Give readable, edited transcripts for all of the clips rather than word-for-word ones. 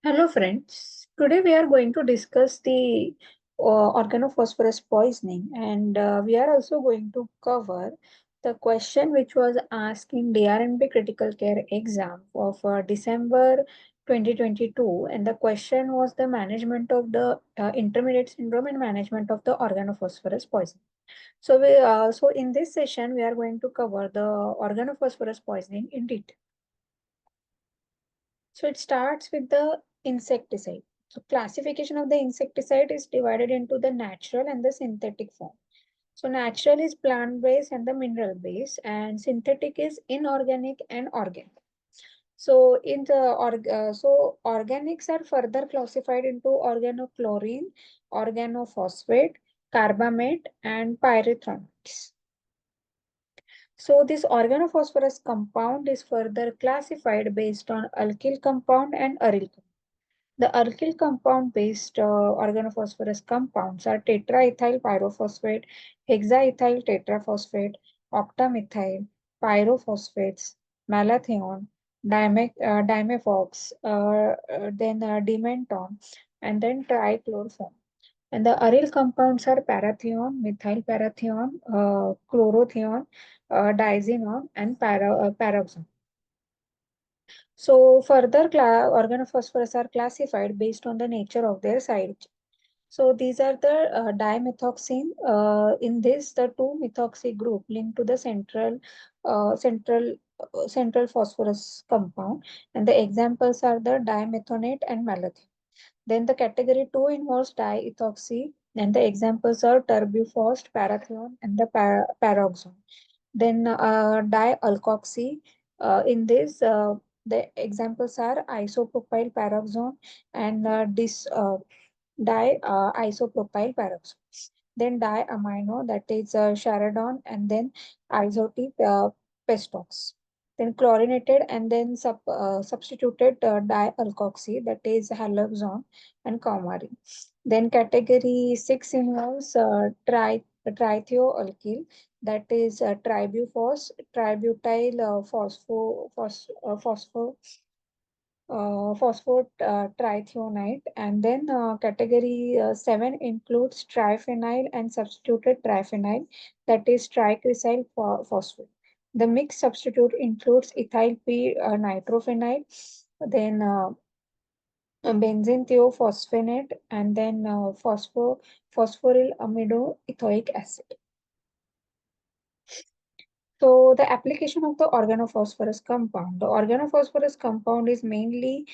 Hello friends, today we are going to discuss the organophosphorus poisoning and we are also going to cover the question which was asked in DRNB critical care exam of December 2022, and the question was the management of the intermediate syndrome and management of the organophosphorus poisoning. So in this session we are going to cover the organophosphorus poisoning in detail. So it starts with the insecticide. So classification of the insecticide is divided into the natural and the synthetic form. So natural is plant-based and the mineral-based, and synthetic is inorganic and organic. So organics are further classified into organochlorine, organophosphate, carbamate, and pyrethronates. So this organophosphorus compound is further classified based on alkyl compound and aryl compound. The alkyl compound-based organophosphorus compounds are tetraethyl pyrophosphate, hexaethyl tetraphosphate, octamethyl, pyrophosphates, malathion, dimethox, then dimenton, and then trichloroform. And the aryl compounds are parathion, methyl parathion, chlorothion, diazinon, and paraxon. So further organophosphorus are classified based on the nature of their side chain. So these are the dimethoxine. In this, the 2-methoxy group linked to the uh, central central phosphorus compound, and the examples are the dimethionate and malathion. Then the category 2 involves diethoxy, and the examples are turbuphos, parathion, and the paroxone. Then dialkoxy. In this, the examples are isopropyl paroxone and isopropyl paroxone. Then diamino, that is charadone, and then isotype pestox. Then chlorinated and then substituted dialkoxy, that is haloxone and coumarin. Then category 6 involves trithioalkyl, that is tribuphos, tributyl phosphate trithionate, and then category 7 includes triphenyl and substituted triphenyl, that is triglycyl phosphate. The mixed substitute includes ethyl p nitrophenyl, then benzene thiophosphate, and then phosphoryl amido ethoic acid. So the application of the organophosphorus compound. The organophosphorus compound is mainly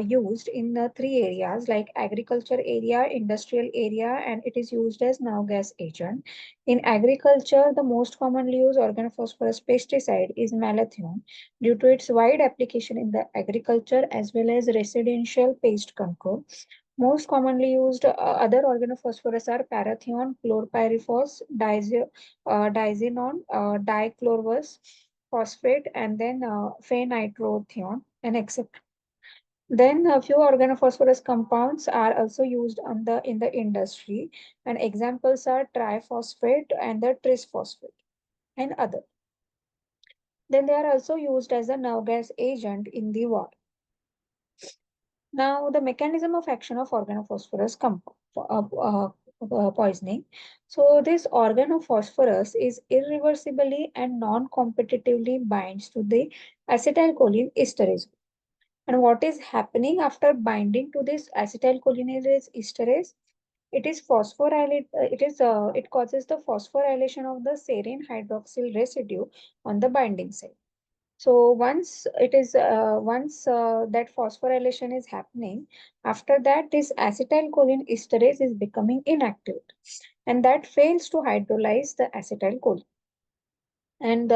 used in three areas like agriculture area, industrial area, and it is used as now gas agent. In agriculture, the most commonly used organophosphorus pesticide is malathion due to its wide application in the agriculture as well as residential pest control. Most commonly used other organophosphorus are parathion, chlorpyrifos, diazinon, dichlorous phosphate, and then phenitrophenone, and etc. Then a few organophosphorus compounds are also used on in the industry, and examples are triphosphate and the trisphosphate and other. Then they are also used as a nerve gas agent in the war. Now, the mechanism of action of organophosphorus poisoning. So, this organophosphorus is irreversibly and non-competitively binds to the acetylcholine esterase. And what is happening after binding to this acetylcholinesterase esterase? It is phosphorylate. It causes the phosphorylation of the serine hydroxyl residue on the binding site. So once that phosphorylation is happening, after that this acetylcholine esterase is becoming inactive, and that fails to hydrolyze the acetylcholine. And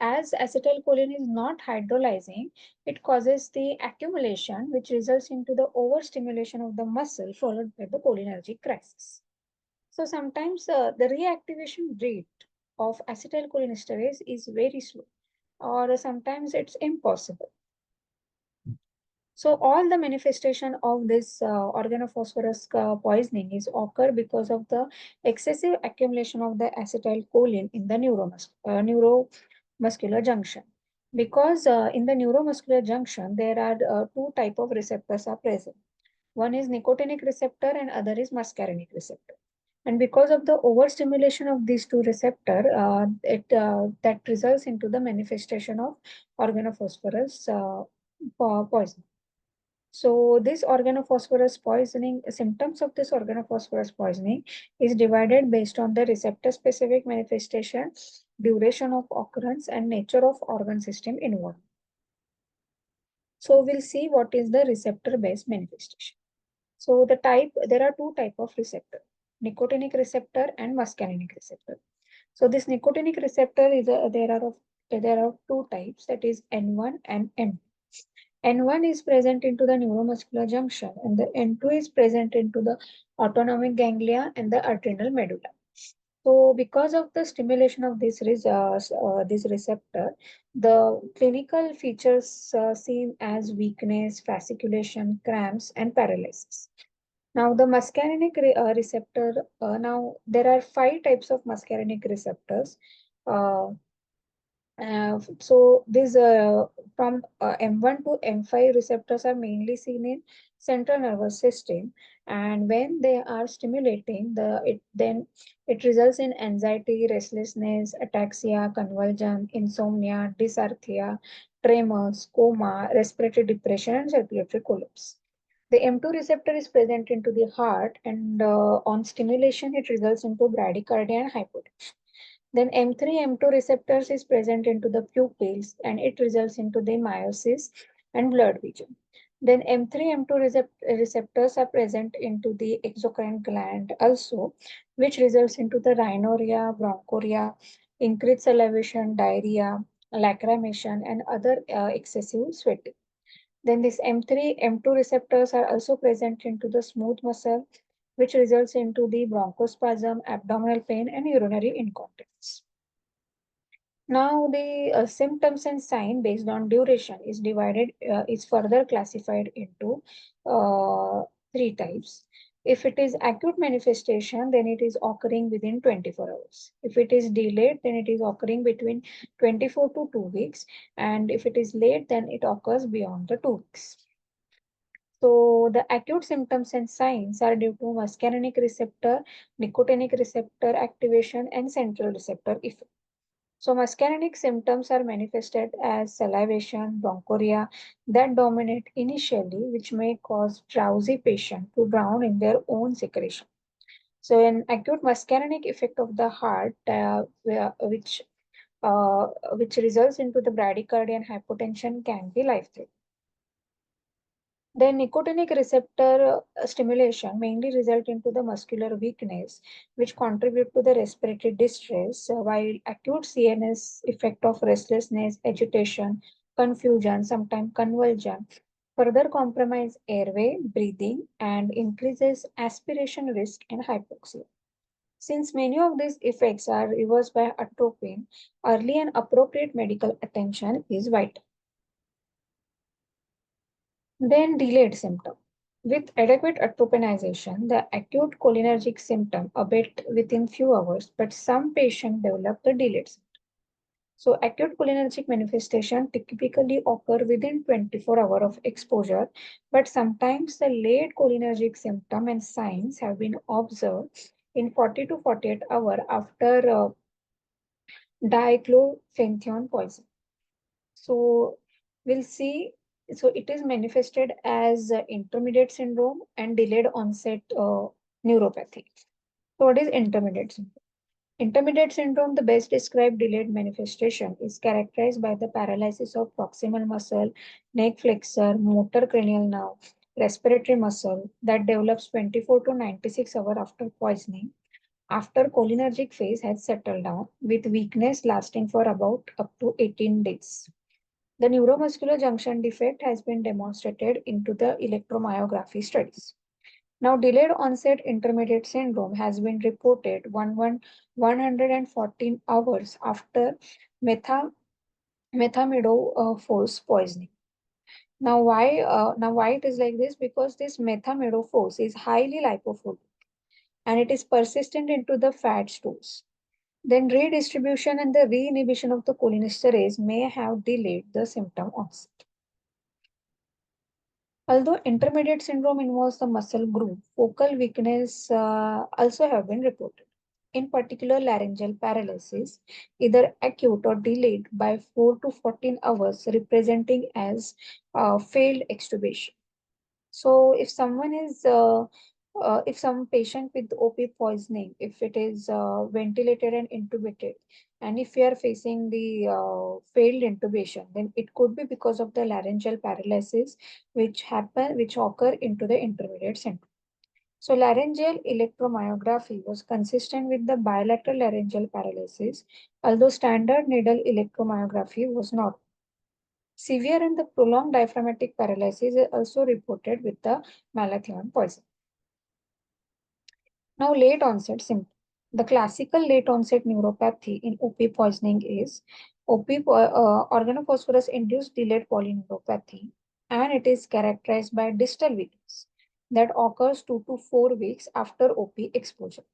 as acetylcholine is not hydrolyzing, it causes the accumulation, which results into the overstimulation of the muscle, followed by the cholinergic crisis. So sometimes the reactivation rate of acetylcholinesterase is very slow, or sometimes it's impossible. So all the manifestation of this organophosphorus poisoning is occur because of the excessive accumulation of the acetylcholine in the neuromuscular junction. Because in the neuromuscular junction, there are two type of receptors are present. One is nicotinic receptor and other is muscarinic receptor. And because of the overstimulation of these two receptor, that results into the manifestation of organophosphorus poison. So this organophosphorus poisoning, symptoms of this organophosphorus poisoning is divided based on the receptor specific manifestation, duration of occurrence and nature of organ system involved. So we'll see what is the receptor based manifestation. So there are two type of receptor, nicotinic receptor and muscarinic receptor. So this nicotinic receptor there are two types, that is N1 and N2. N1 is present into the neuromuscular junction and the N2 is present into the autonomic ganglia and the adrenal medulla. So because of the stimulation of this receptor, the clinical features seen as weakness, fasciculation, cramps, and paralysis. Now the muscarinic receptor, now there are five types of muscarinic receptors. Uh, so these from M1 to M5 receptors are mainly seen in central nervous system, and when they are stimulating, it results in anxiety, restlessness, ataxia, convulsion, insomnia, dysarthria, tremors, coma, respiratory depression, and circulatory collapse. The M2 receptor is present into the heart, and on stimulation, it results into bradycardia and hypotension. Then M3, M2 receptors is present into the pupils and it results into the meiosis and blurred vision. Then M3, M2 receptors are present into the exocrine gland also, which results into the rhinorrhea, bronchorrhea, increased salivation, diarrhea, lacrimation, and other excessive sweating. Then this M3, M2 receptors are also present into the smooth muscle, which results into the bronchospasm, abdominal pain, and urinary incontinence. Now, the symptoms and sign based on duration is further classified into uh, three types. If it is acute manifestation, then it is occurring within 24 hours. If it is delayed, then it is occurring between 24 to 2 weeks. And if it is late, then it occurs beyond the 2 weeks. So the acute symptoms and signs are due to muscarinic receptor, nicotinic receptor activation, and central receptor effect. So muscarinic symptoms are manifested as salivation, bronchorrhea that dominate initially, which may cause drowsy patient to drown in their own secretion. So an acute muscarinic effect of the heart, uh, which results into the bradycardia and hypotension, can be life-threatening. Then nicotinic receptor stimulation mainly result into the muscular weakness, which contribute to the respiratory distress, while acute CNS effect of restlessness, agitation, confusion, sometimes convulsion, further compromise airway, breathing, and increases aspiration risk and hypoxia. Since many of these effects are reversed by atropine, early and appropriate medical attention is vital. Then delayed symptom. With adequate atropinization, the acute cholinergic symptom abate within few hours, but some patients develop the delayed symptom. So acute cholinergic manifestation typically occur within 24 hours of exposure, but sometimes the late cholinergic symptom and signs have been observed in 40 to 48 hours after diclofenac poison. So we'll see. So it is manifested as intermediate syndrome and delayed onset neuropathy. So what is intermediate syndrome? Intermediate syndrome, the best described delayed manifestation, is characterized by the paralysis of proximal muscle, neck flexor, motor cranial nerve, respiratory muscle that develops 24 to 96 hours after poisoning, after cholinergic phase has settled down, with weakness lasting for about up to 18 days. The neuromuscular junction defect has been demonstrated into the electromyography studies. Now, delayed onset intermediate syndrome has been reported 114 hours after metha, methamidophos poisoning. Now why it is like this? Because this methamidophos is highly lipophilic and it is persistent into the fat stools. Then redistribution and the re-inhibition of the cholinesterase may have delayed the symptom onset. Although intermediate syndrome involves the muscle group, focal weakness also have been reported. In particular, laryngeal paralysis, either acute or delayed by 4 to 14 hours, representing as failed extubation. So, if some patient with OP poisoning, if it is ventilated and intubated, and if we are facing the failed intubation, then it could be because of the laryngeal paralysis, which occur into the intermediate syndrome. So, laryngeal electromyography was consistent with the bilateral laryngeal paralysis, although standard needle electromyography was not. Severe and the prolonged diaphragmatic paralysis is also reported with the malachlorine poison. Now, late onset symptoms. The classical late onset neuropathy in OP poisoning is organophosphorus induced delayed polyneuropathy, and it is characterized by distal weakness that occurs 2 to 4 weeks after OP exposure.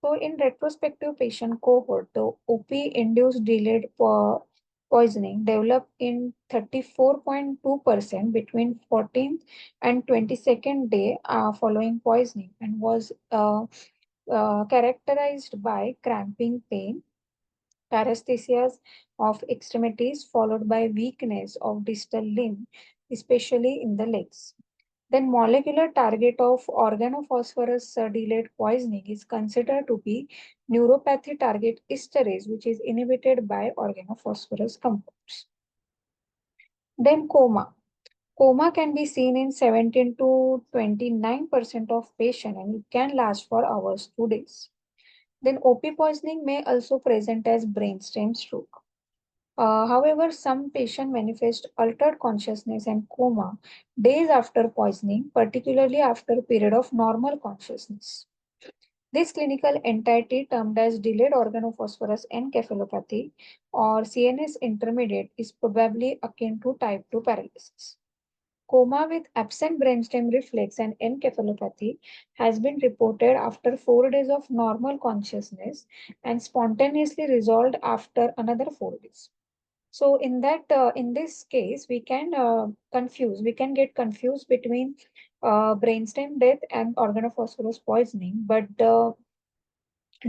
So, in retrospective patient cohort, the OP-induced delayed poisoning developed in 34.2% between 14th and 22nd day following poisoning and was characterized by cramping pain, paresthesias of extremities followed by weakness of distal limb, especially in the legs. Then molecular target of organophosphorus delayed poisoning is considered to be neuropathy target esterase, which is inhibited by organophosphorus compounds. Then coma. Coma can be seen in 17 to 29% of patients and it can last for hours to days. Then OP poisoning may also present as brainstem stroke. However, some patients manifest altered consciousness and coma days after poisoning, particularly after a period of normal consciousness. This clinical entity, termed as delayed organophosphorus encephalopathy or CNS intermediate, is probably akin to type 2 paralysis. Coma with absent brainstem reflex and encephalopathy has been reported after 4 days of normal consciousness and spontaneously resolved after another 4 days. So in this case, we can get confused between brainstem death and organophosphorus poisoning, but the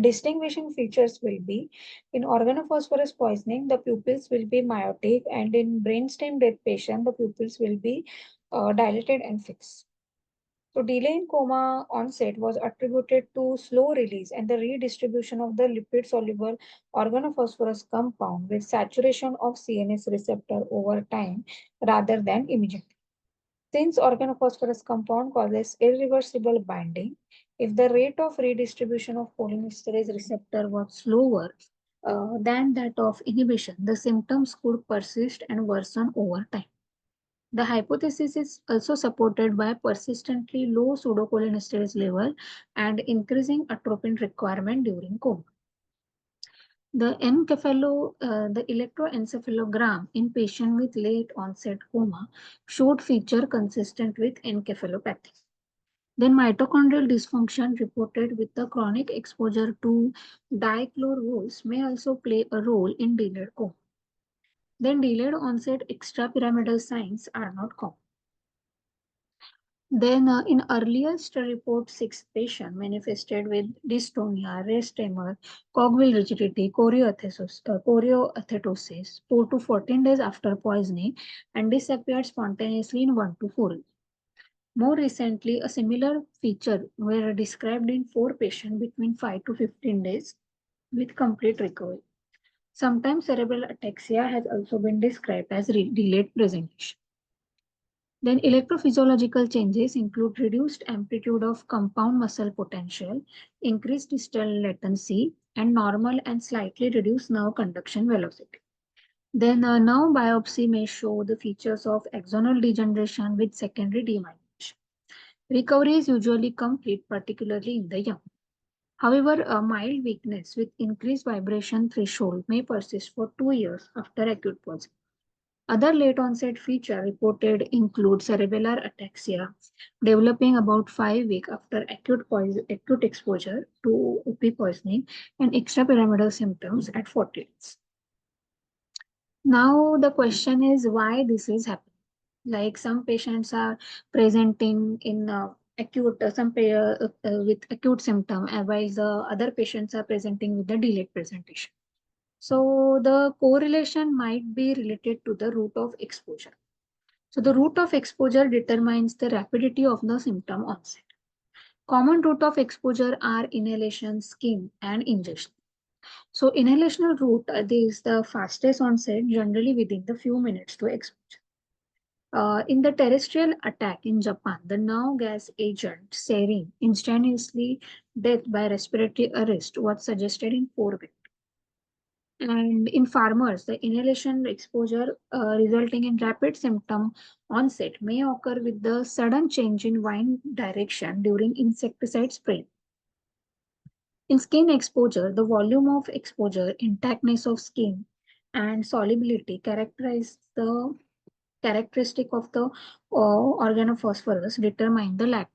distinguishing features will be in organophosphorus poisoning, the pupils will be myotic, and in brainstem death patient, the pupils will be dilated and fixed. So delay in coma onset was attributed to slow release and the redistribution of the lipid-soluble organophosphorus compound with saturation of CNS receptor over time rather than immediately. Since organophosphorus compound causes irreversible binding, if the rate of redistribution of cholinesterase receptor was slower than that of inhibition, the symptoms could persist and worsen over time. The hypothesis is also supported by persistently low pseudocholinesterase level and increasing atropine requirement during coma. The electroencephalogram in patient with late onset coma showed feature consistent with encephalopathy. Then mitochondrial dysfunction reported with the chronic exposure to dichlorovols may also play a role in delayed coma. Then delayed onset extrapyramidal signs are not common. Then, in earliest report, 6 patients manifested with dystonia, rest tremor, cogwheel rigidity, chorioathetosis 4 to 14 days after poisoning and disappeared spontaneously in 1 to 4 weeks. More recently, a similar feature were described in 4 patients between 5 to 15 days with complete recovery. Sometimes cerebral ataxia has also been described as delayed presentation. Then electrophysiological changes include reduced amplitude of compound muscle potential, increased distal latency, and normal and slightly reduced nerve conduction velocity. Then nerve biopsy may show the features of axonal degeneration with secondary demyelination. Recovery is usually complete, particularly in the young. However, a mild weakness with increased vibration threshold may persist for 2 years after acute poisoning. Other late onset feature reported include cerebellar ataxia, developing about 5 weeks after acute exposure to OP poisoning, and extrapyramidal symptoms at 40 days. Now the question is why this is happening. Like some patients are presenting in acute, with acute symptom, while the other patients are presenting with the delayed presentation. So the correlation might be related to the route of exposure. So the route of exposure determines the rapidity of the symptom onset. Common route of exposure are inhalation, skin, and ingestion. So inhalational route is the fastest onset, generally within the few minutes to exposure. In the terrestrial attack in Japan, the nerve gas agent sarin instantaneously death by respiratory arrest was suggested in 4 weeks. And in farmers, the inhalation exposure resulting in rapid symptom onset may occur with the sudden change in wind direction during insecticide spray. In skin exposure, the volume of exposure, intactness of skin, and solubility characterize the characteristic of the organophosphorus determine the lack.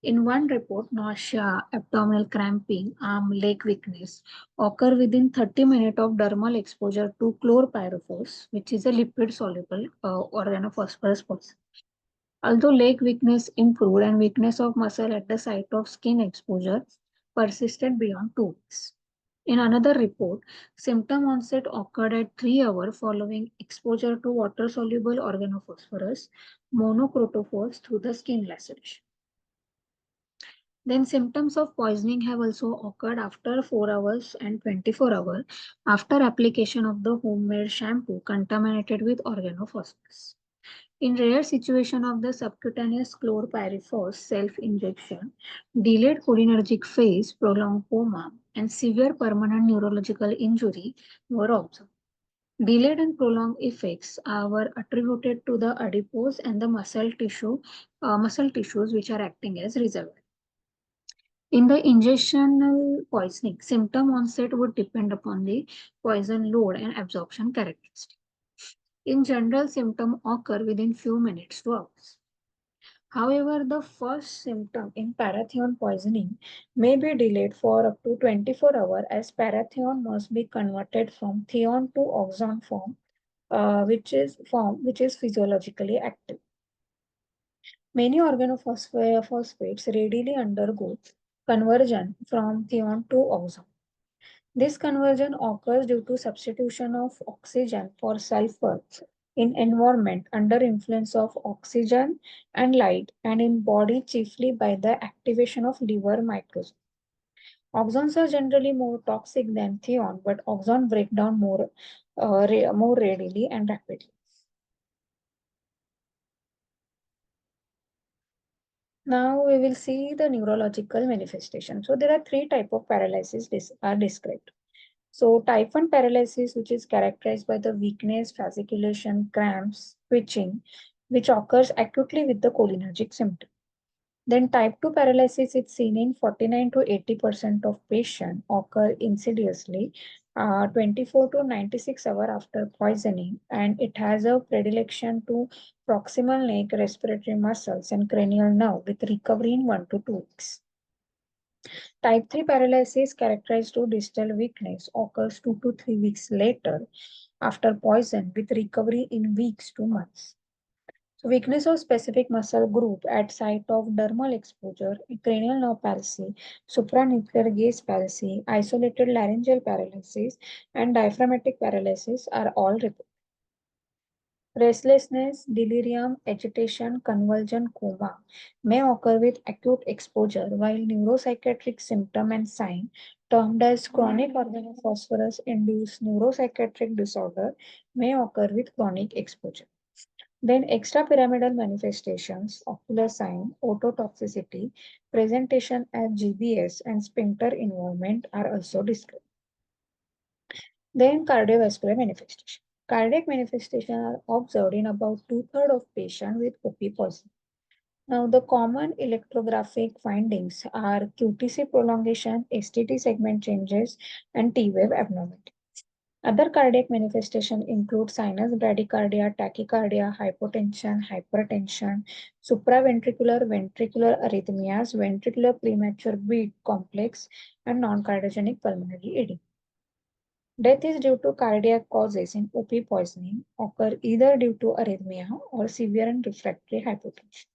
In one report, nausea, abdominal cramping, arm, leg weakness occur within 30 minutes of dermal exposure to chlorpyrifos, which is a lipid-soluble organophosphorus poison. Although leg weakness improved and weakness of muscle at the site of skin exposure persisted beyond 2 weeks. In another report, symptom onset occurred at 3 hours following exposure to water-soluble organophosphorus monochrotophos through the skin laceration. Then symptoms of poisoning have also occurred after 4 hours and 24 hours after application of the homemade shampoo contaminated with organophosphorus. In rare situation of the subcutaneous chlorpyrifos self-injection, delayed cholinergic phase, prolonged coma, and severe permanent neurological injury were observed. Delayed and prolonged effects were attributed to the adipose and the muscle tissues which are acting as reservoir. In the ingestional poisoning, symptom onset would depend upon the poison load and absorption characteristics. In general, symptoms occur within few minutes to hours. However, the first symptom in parathion poisoning may be delayed for up to 24 hours as parathion must be converted from thion to oxon form which is physiologically active. Many organophosphates readily undergo conversion from thion to oxon. This conversion occurs due to substitution of oxygen for sulfur in environment under influence of oxygen and light and in body chiefly by the activation of liver microsome. Oxons are generally more toxic than thion, but oxon break down more readily and rapidly. Now we will see the neurological manifestation. So there are three types of paralysis are described. So type 1 paralysis, which is characterized by the weakness, fasciculation, cramps, twitching, which occurs acutely with the cholinergic symptom. Then type 2 paralysis is seen in 49 to 80% of patients, occur insidiously 24 to 96 hours after poisoning, and it has a predilection to proximal neck, respiratory muscles, and cranial nerve with recovery in 1 to 2 weeks. Type 3 paralysis, characterized to distal weakness, occurs 2 to 3 weeks later after poison with recovery in weeks to months. So weakness of specific muscle group at site of dermal exposure, cranial nerve palsy, supranuclear gaze palsy, isolated laryngeal paralysis, and diaphragmatic paralysis are all reported. Restlessness, delirium, agitation, convulsion, coma may occur with acute exposure, while neuropsychiatric symptom and sign termed as chronic organophosphorus-induced neuropsychiatric disorder may occur with chronic exposure. Then extrapyramidal manifestations, ocular sign, ototoxicity, presentation as GBS, and sphincter involvement are also described. Then cardiovascular manifestation. Cardiac manifestations are observed in about two-thirds of patients with OP poisoning. Now, the common electrographic findings are QTC prolongation, STT segment changes, and T-wave abnormality. Other cardiac manifestations include sinus bradycardia, tachycardia, hypotension, hypertension, supraventricular ventricular arrhythmias, ventricular premature beat complex, and non-cardiogenic pulmonary edema. Death is due to cardiac causes in OP poisoning occur either due to arrhythmia or severe and refractory hypotension.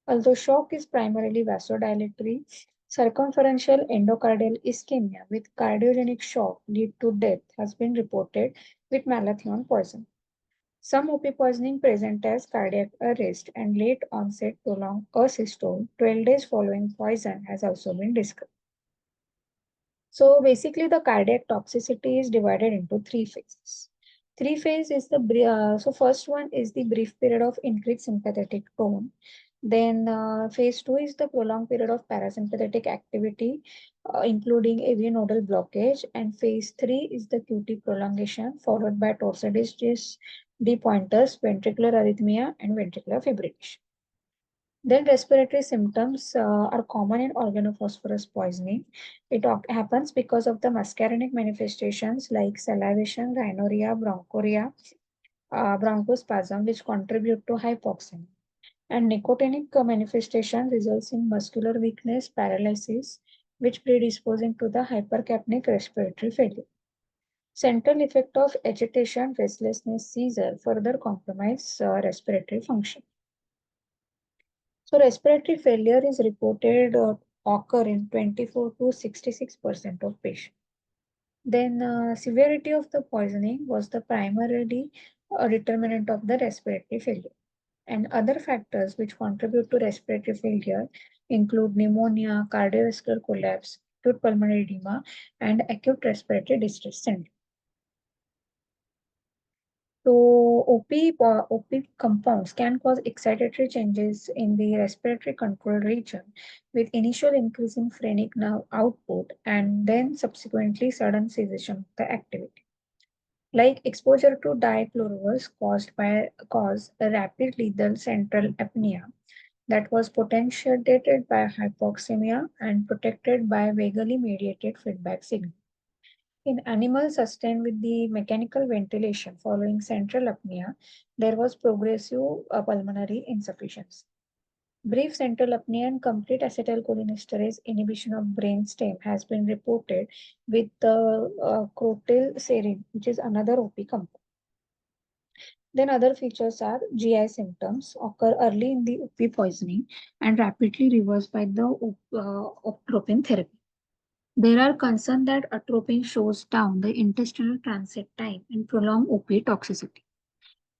Although shock is primarily vasodilatory, circumferential endocardial ischemia with cardiogenic shock lead to death has been reported with malathion poison. Some OP poisoning present as cardiac arrest and late onset prolonged asystole 12 days following poison has also been discussed. So basically, the cardiac toxicity is divided into three phases. Three phase is so first one is the brief period of increased sympathetic tone. Then phase two is the prolonged period of parasympathetic activity, including AV nodal blockage. And phase three is the QT prolongation, followed by torsades de pointers, ventricular arrhythmia, and ventricular fibrillation. Then respiratory symptoms are common in organophosphorus poisoning. It happens because of the muscarinic manifestations like salivation, rhinorrhea, bronchoria, bronchospasm, which contribute to hypoxemia. And nicotinic manifestation results in muscular weakness, paralysis, which predisposing to the hypercapnic respiratory failure. Central effect of agitation, restlessness, seizure further compromise respiratory function. So respiratory failure is reported occur in 24 to 66% of patients. Then severity of the poisoning was the primarily determinant of the respiratory failure. And other factors which contribute to respiratory failure include pneumonia, cardiovascular collapse, acute pulmonary edema, and acute respiratory distress syndrome. So OP compounds can cause excitatory changes in the respiratory control region with initial increase in phrenic nerve output and then subsequently sudden cessation of the activity. Like exposure to dichlorovis caused a rapid lethal central apnea that was potentiated by hypoxemia and protected by vagally mediated feedback signal. In animals sustained with the mechanical ventilation following central apnea, there was progressive pulmonary insufficiency. Brief central apnea and complete acetylcholinesterase inhibition of brainstem has been reported with the crotylserine, which is another OP compound. Then other features are GI symptoms occur early in the OP poisoning and rapidly reversed by the optropine therapy. There are concerns that atropine shows down the intestinal transit time and prolong OP toxicity.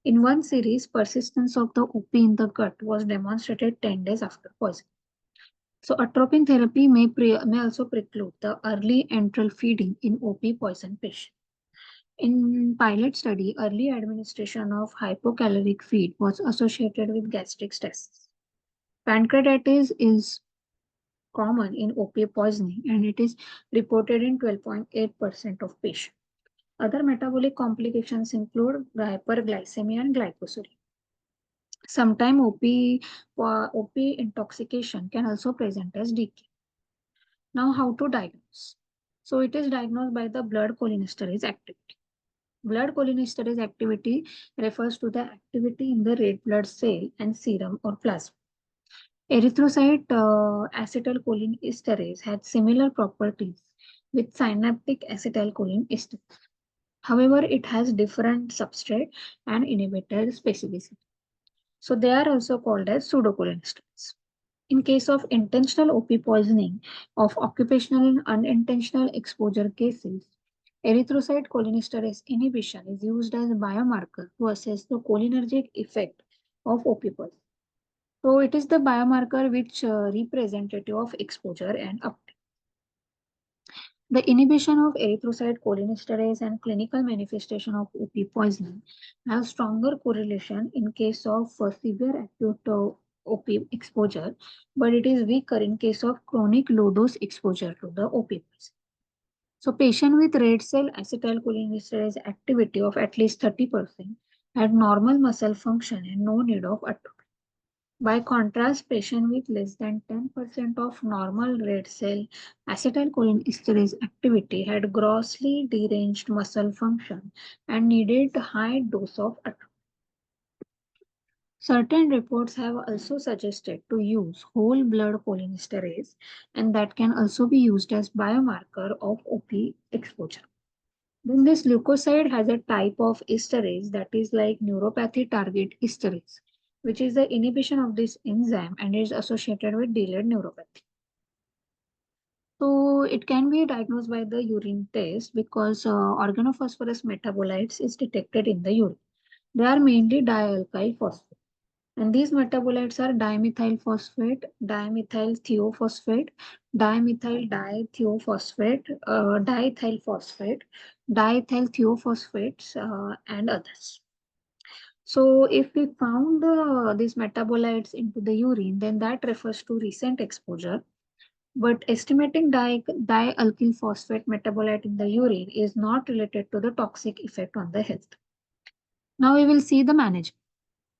In one series, persistence of the OP in the gut was demonstrated 10 days after poisoning. So atropine therapy may also preclude the early enteral feeding in OP poison patients. In pilot study, early administration of hypocaloric feed was associated with gastric stasis. Pancreatitis is common in OP poisoning and it is reported in 12.8% of patients. Other metabolic complications include hyperglycemia and glycosuria. Sometimes OP intoxication can also present as decay. Now, how to diagnose? So, it is diagnosed by the blood cholinesterase activity. Blood cholinesterase activity refers to the activity in the red blood cell and serum or plasma. Erythrocyte acetylcholinesterase has similar properties with synaptic acetylcholinesterase. However, it has different substrate and inhibitor specificity. So they are also called as pseudocholinesterase. In case of intentional OP poisoning of occupational and unintentional exposure cases, erythrocyte cholinesterase inhibition is used as a biomarker to assess the cholinergic effect of OP poisoning. So it is the biomarker which representative of exposure and uptake. The inhibition of erythrocyte cholinesterase and clinical manifestation of OP poisoning have stronger correlation in case of severe acute OP exposure, but it is weaker in case of chronic low dose exposure to the OP poison. So patient with red cell acetylcholinesterase activity of at least 30% had normal muscle function and no need of atropine. By contrast, patients with less than 10% of normal red cell acetylcholinesterase activity had grossly deranged muscle function and needed high dose of atropine. Certain reports have also suggested to use whole blood cholinesterase, and that can also be used as biomarker of OP exposure. Then this leukocyte has a type of esterase that is like neuropathy target esterase, which is the inhibition of this enzyme and is associated with delayed neuropathy. So it can be diagnosed by the urine test because organophosphorus metabolites is detected in the urine. They are mainly dialkyl phosphate. And these metabolites are dimethyl phosphate, dimethyl thiophosphate, dimethyl dithiophosphate, diethyl phosphate, diethyl thiophosphates, and others. So, if we found these metabolites into the urine, then that refers to recent exposure. But estimating dialkyl phosphate metabolite in the urine is not related to the toxic effect on the health. Now, we will see the management.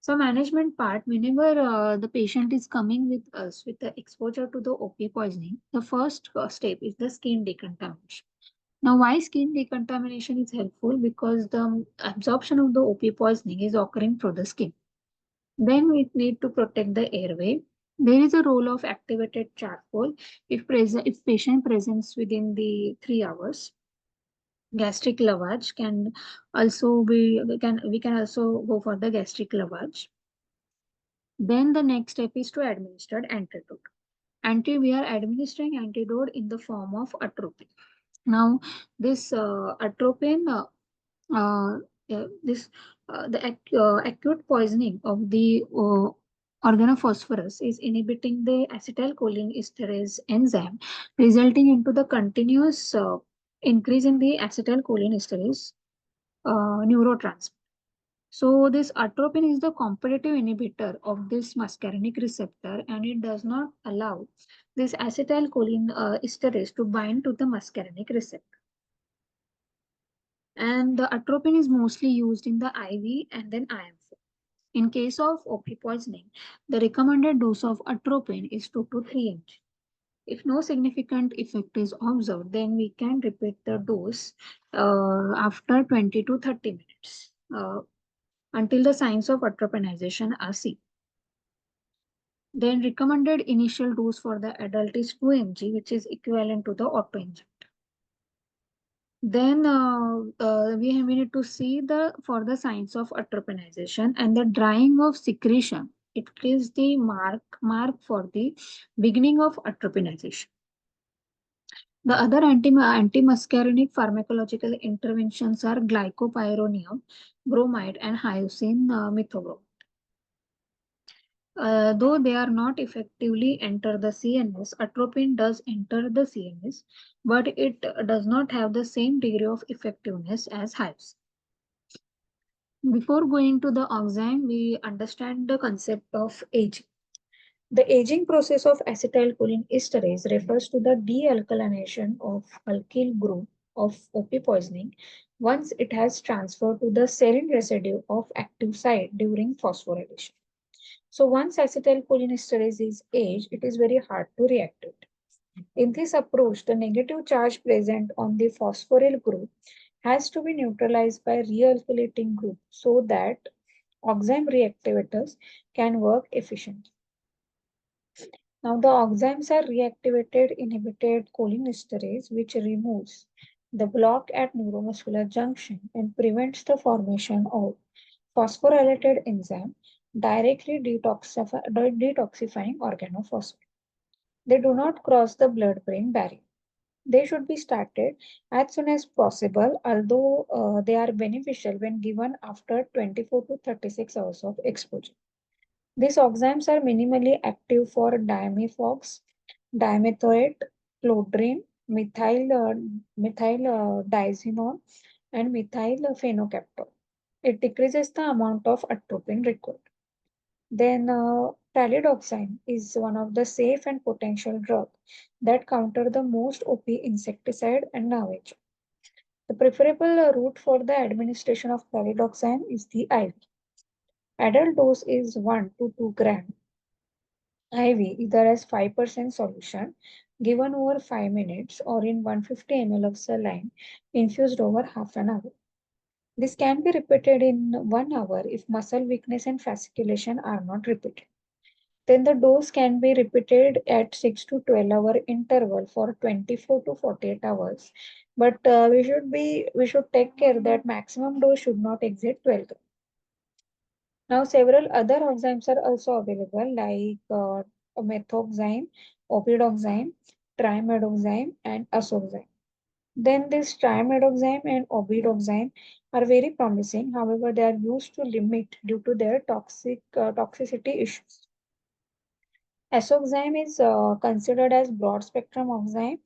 So management part, whenever the patient is coming with us with the exposure to the OP poisoning, the first step is the skin decontamination. Now, why skin decontamination is helpful? Because the absorption of the OP poisoning is occurring through the skin. Then we need to protect the airway. There is a role of activated charcoal if patient presents within the 3 hours. Gastric lavage can also be we can also go for the gastric lavage. Then the next step is to administer antidote. We are administering antidote in the form of atropine. Now, this atropine, this the acute poisoning of the organophosphorus is inhibiting the acetylcholinesterase enzyme, resulting into the continuous increase in the acetylcholinesterase neurotransmitter. So this atropine is the competitive inhibitor of this muscarinic receptor, and it does not allow this acetylcholine esterase to bind to the muscarinic receptor. And the atropine is mostly used in the IV and then IM4. In case of OP poisoning, the recommended dose of atropine is 2 to 3 mg. If no significant effect is observed, then we can repeat the dose after 20 to 30 minutes. Until the signs of atropinization are seen. Then recommended initial dose for the adult is 2 mg, which is equivalent to the auto-injector. Then we need to see for the signs of atropinization and the drying of secretion. It is the mark for the beginning of atropinization. The other antimuscarinic pharmacological interventions are glycopyrronium, bromide, and hyoscine methocarbamate. Though they are not effectively enter the CNS, atropine does enter the CNS, but it does not have the same degree of effectiveness as hyoscine. Before going to the oxime, we understand the concept of aging. The aging process of acetylcholinesterase refers to the dealkylation of alkyl group of OP poisoning once it has transferred to the serine residue of active site during phosphorylation. So once acetylcholinesterase is aged, it is very hard to reactivate. In this approach, the negative charge present on the phosphoryl group has to be neutralized by realkylating group so that oxime reactivators can work efficiently. Now the oximes are reactivated inhibited cholinesterase, which removes the block at neuromuscular junction and prevents the formation of phosphorylated enzyme directly detoxifying organophosphate. They do not cross the blood-brain barrier. They should be started as soon as possible, although they are beneficial when given after 24 to 36 hours of exposure. These oximes are minimally active for diamifox, dimethoate, clodrine, methyl diazinon, and methyl phenocaptol. It decreases the amount of atropine required. Then pralidoxime is one of the safe and potential drugs that counter the most OP insecticide and nerve agent. The preferable route for the administration of pralidoxime is the IV. Adult dose is 1 to 2 gram IV either as 5% solution given over 5 minutes or in 150 ml of saline infused over half an hour. This can be repeated in 1 hour if muscle weakness and fasciculation are not repeated. Then the dose can be repeated at 6 to 12 hour interval for 24 to 48 hours. But we should take care that maximum dose should not exceed 12 grams. Now, several other enzymes are also available like methoxyme, opidoxyme, trimedoxyme, and asoxyme. Then this trimedoxyme and opidoxyme are very promising. However, they are used to limit due to their toxicity issues. Asoxyme is considered as broad spectrum oxime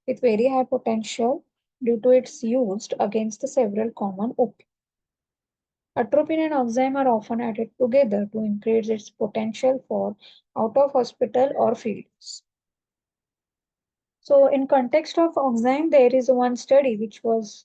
with very high potential due to its used against the several common opiates. Atropine and oxime are often added together to increase its potential for out of hospital or field use. So, in context of oxime, there is one study which was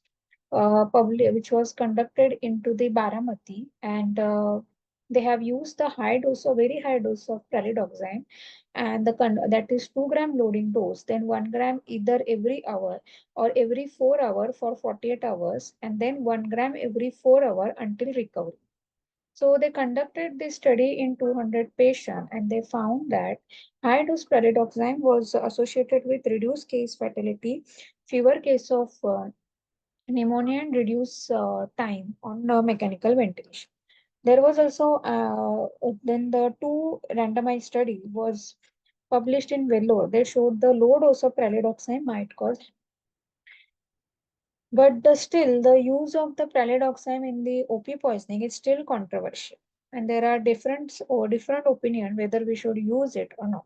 conducted into the Baramati, and they have used the high dose, a very high dose of pralidoxime, and that is 2 gram loading dose, then 1 gram either every hour or every 4 hour for 48 hours, and then 1 gram every 4 hour until recovery. So they conducted this study in 200 patients and they found that high dose pralidoxime was associated with reduced case fatality, fewer case of pneumonia and reduced time on mechanical ventilation. There was also then the two randomized study was published in Vellore. They showed the low dose of pralidoxime might cause, but still the use of the pralidoxime in the OP poisoning is still controversial, and there are different opinion whether we should use it or not.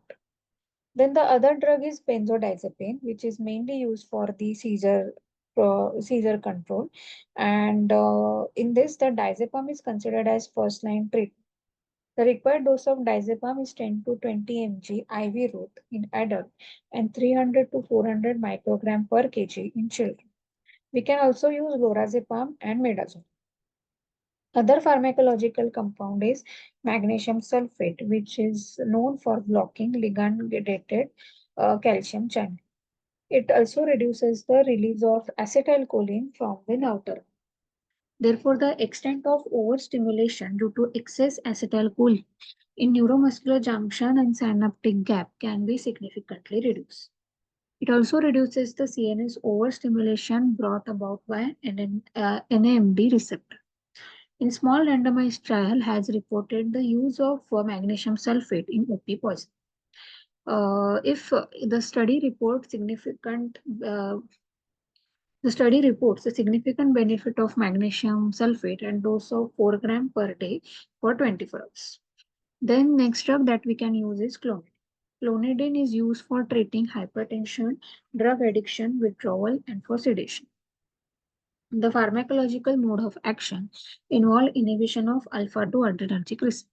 Then the other drug is benzodiazepine, which is mainly used for the seizure control. And in this, the diazepam is considered as first line treatment. The required dose of diazepam is 10 to 20 mg IV route in adult and 300 to 400 microgram per kg in children. We can also use lorazepam and midazolam. Other pharmacological compound is magnesium sulfate, which is known for blocking ligand-gated calcium channel. It also reduces the release of acetylcholine from the outer. Therefore, the extent of overstimulation due to excess acetylcholine in neuromuscular junction and synaptic gap can be significantly reduced. It also reduces the CNS overstimulation brought about by NAMD receptor. In small randomized trial has reported the use of magnesium sulfate in OP poisoning. If the study reports the study reports a significant benefit of magnesium sulfate and dose of 4 gram per day for 24 hours. Then next drug that we can use is clonidine. Clonidine is used for treating hypertension, drug addiction, withdrawal, and for sedation. The pharmacological mode of action involve inhibition of alpha-2 adrenergic receptor.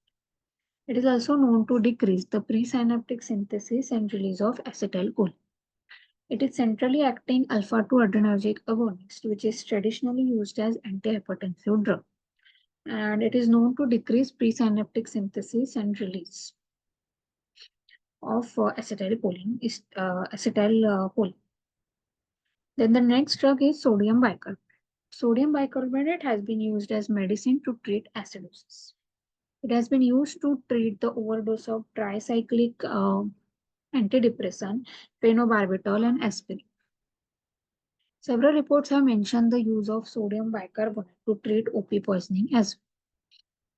It is also known to decrease the presynaptic synthesis and release of acetylcholine. It is centrally acting alpha-2 adrenergic agonist, which is traditionally used as antihypertensive drug. And it is known to decrease presynaptic synthesis and release of acetylcholine. Then the next drug is sodium bicarbonate. Sodium bicarbonate has been used as medicine to treat acidosis. It has been used to treat the overdose of tricyclic antidepressant, phenobarbital, and aspirin. Several reports have mentioned the use of sodium bicarbonate to treat OP poisoning as well.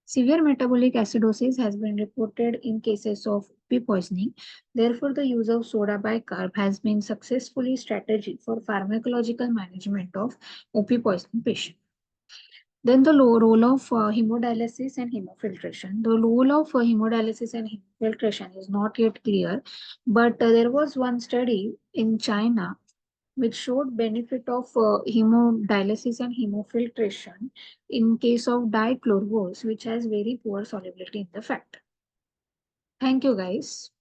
Severe metabolic acidosis has been reported in cases of OP poisoning. Therefore, the use of soda bicarb has been successfully strategy for pharmacological management of OP poisoning patients. Then the role of hemodialysis and hemofiltration. The role of hemodialysis and hemofiltration is not yet clear, but there was one study in China which showed benefit of hemodialysis and hemofiltration in case of dichlorvos, which has very poor solubility in the fat. Thank you, guys.